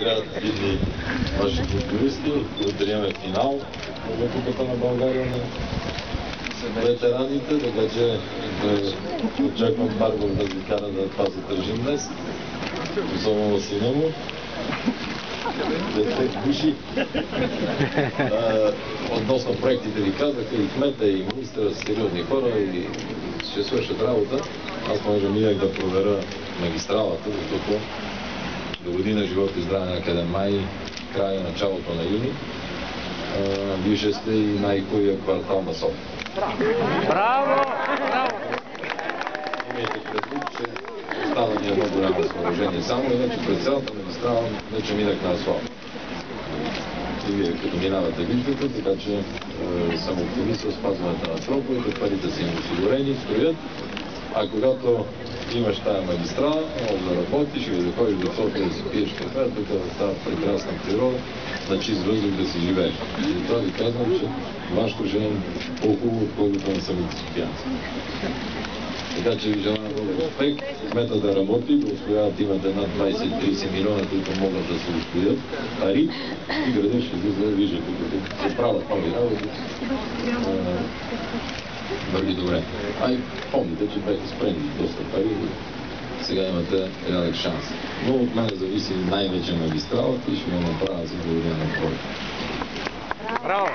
Играят видни ваши футболисти, утре имаме финал на Купата на България на ветераните, така че очаквам Барбов да ви кара да това задържим днес, особено сина му. Дете гуши. Относно проектите ви казаха, и кмета, и министра са сериозни хора и ще свършат работа. Аз може милях да проверя магистралата, защото до година живот и здраве на Академай, края, началото на юни, вие сте и най-хубавия квартал на София. Браво! Имайте предвид, че остава ни едно голямо съоръжение. Само иначе през цялата магистрала вече минах на асфалт. И вие като минавате виждате, така че съм оптимист с спазването на сроковете, парите са им осигурени, стоят. А когато имаш тая магистрала, може да работиш или да ходиш до София да си пиеш кафе, тук да става прекрасна природа, на чист въздух да си живееш. И това ви казвам, че вашето ще е по-хубаво, отколкото на самите софиянци. Така че ви желая много успех, кмета да работи, да усвояват, имате над 20-30 милиона, които могат да се усвоят пари и градът ще виждате, като се правят нови работи. Върви добре. И помните, че бяха спрени доста пари и сега имате реален шанс. Но от мен зависи най-вече магистралата и ще го направя за благодаря на хората. Браво!